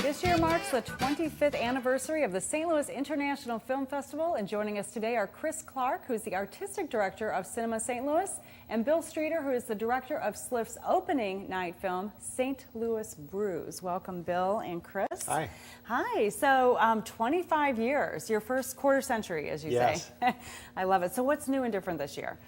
This year marks the 25th anniversary of the St. Louis International Film Festival, and joining us today are Chris Clark, who is the Artistic Director of Cinema St. Louis, and Bill Streeter, who is the Director of SLIFF's opening night film, St. Louis Brews. Welcome, Bill and Chris. Hi. Hi. So 25 years, your first quarter century, as you say. I love it. So what's new and different this year?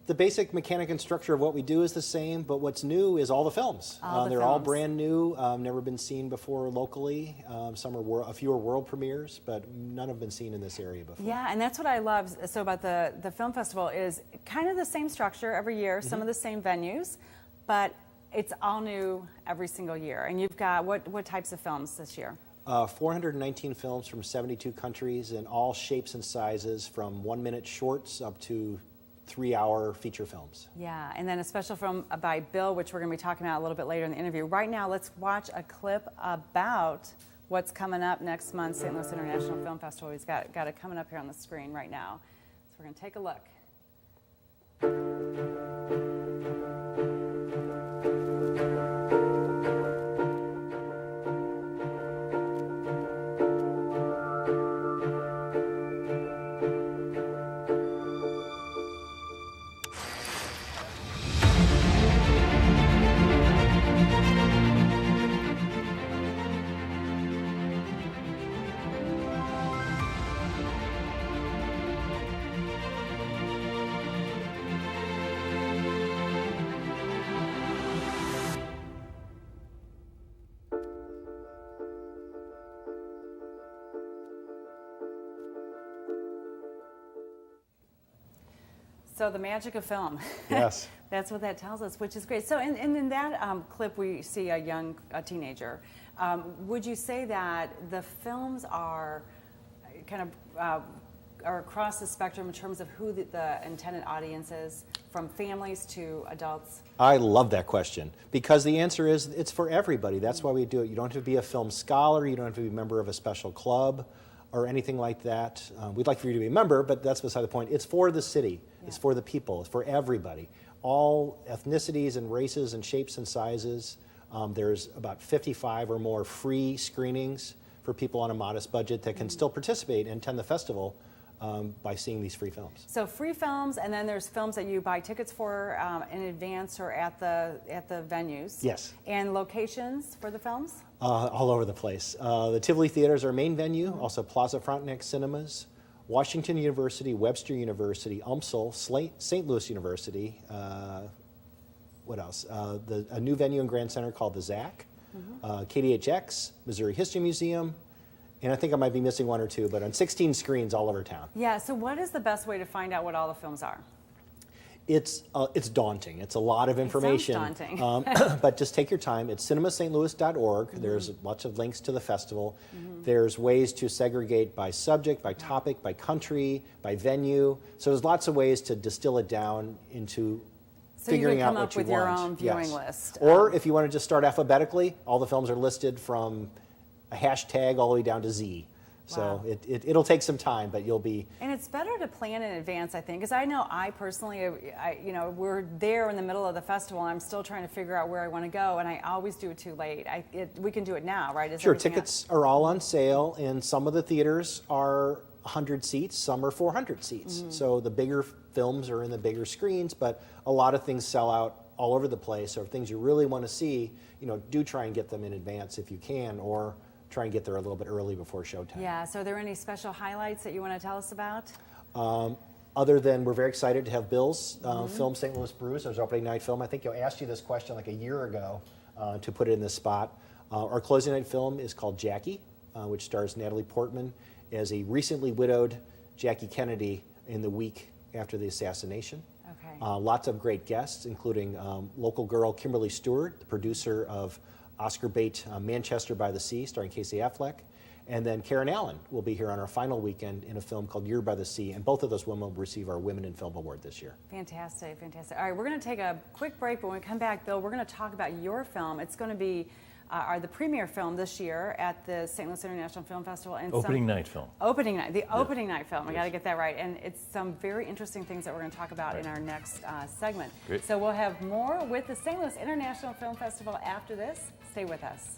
The basic mechanic and structure of what we do is the same, but what's new is all the films. They're all brand new, never been seen before locally. Some are a few are world premieres, but none have been seen in this area before. Yeah, and that's what I love so about the film festival is kind of the same structure every year, some of the same venues, but it's all new every single year. And you've got what types of films this year? 419 films from 72 countries in all shapes and sizes, from 1-minute shorts up to 3-hour feature films. Yeah, and then a special film by Bill, which we're going to be talking about a little bit later in the interview. Right now, let's watch a clip about what's coming up next month, St. Louis International Film Festival. He's got it coming up here on the screen right now. So we're going to take a look. So the magic of film. Yes. That's what that tells us, which is great. So in that clip, we see a teenager. Would you say that the films are kind of are across the spectrum in terms of who the intended audience is, from families to adults? I love that question, because the answer is it's for everybody. That's why we do it. You don't have to be a film scholar. You don't have to be a member of a special club or anything like that. We'd like for you to be a member, but that's beside the point. It's for the city. Yeah. It's for the people. It's for everybody. All ethnicities and races and shapes and sizes. There's about 55 or more free screenings for people on a modest budget that can still participate and attend the festival by seeing these free films. So free films, and then there's films that you buy tickets for in advance or at the venues. Yes. And locations for the films? All over the place. The Tivoli Theater is our main venue, also Plaza Frontenac Cinemas, Washington University, Webster University, UMSL, St. Louis University, what else? A new venue in Grand Center called the ZAC, KDHX, Missouri History Museum, and I think I might be missing one or two, but on 16 screens all over town. Yeah, so what is the best way to find out what all the films are? It's daunting. It's a lot of information. It sounds daunting. But just take your time. It's cinemastlouis.org. There's lots of links to the festival. There's ways to segregate by subject, by topic, by country, by venue. So there's lots of ways to distill it down into figuring out what you want. So you can come up with your own viewing list. Or if you want to just start alphabetically, all the films are listed from a hashtag all the way down to Z. So wow. It'll take some time, but you'll be... And it's better to plan in advance, I think, because I know I personally, we're there in the middle of the festival, and I'm still trying to figure out where I want to go, and I always do it too late. We can do it now, right? Sure, tickets are all on sale, and some of the theaters are 100 seats, some are 400 seats. So the bigger films are in the bigger screens, but a lot of things sell out all over the place. So if things you really want to see, do try and get them in advance if you can, or try and get there a little bit early before showtime. Yeah, so are there any special highlights that you want to tell us about? Other than we're very excited to have Bill's film, St. Louis Brews, our opening night film. I think I asked you this question like a year ago to put it in this spot. Our closing night film is called Jackie, which stars Natalie Portman as a recently widowed Jackie Kennedy in the week after the assassination. Okay. Lots of great guests, including local girl Kimberly Stewart, the producer of Oscar bait Manchester by the Sea, starring Casey Affleck. And then Karen Allen will be here on our final weekend in a film called Year by the Sea, and both of those women will receive our Women in Film Award this year. Fantastic, fantastic. All right, we're going to take a quick break, but when we come back, Bill, we're going to talk about your film. It's going to be the premiere film this year at the St. Louis International Film Festival. And opening night film. Opening night, the opening night film. I got to get that right. And it's some very interesting things that we're going to talk about in our next segment. Great. So we'll have more with the St. Louis International Film Festival after this. Stay with us.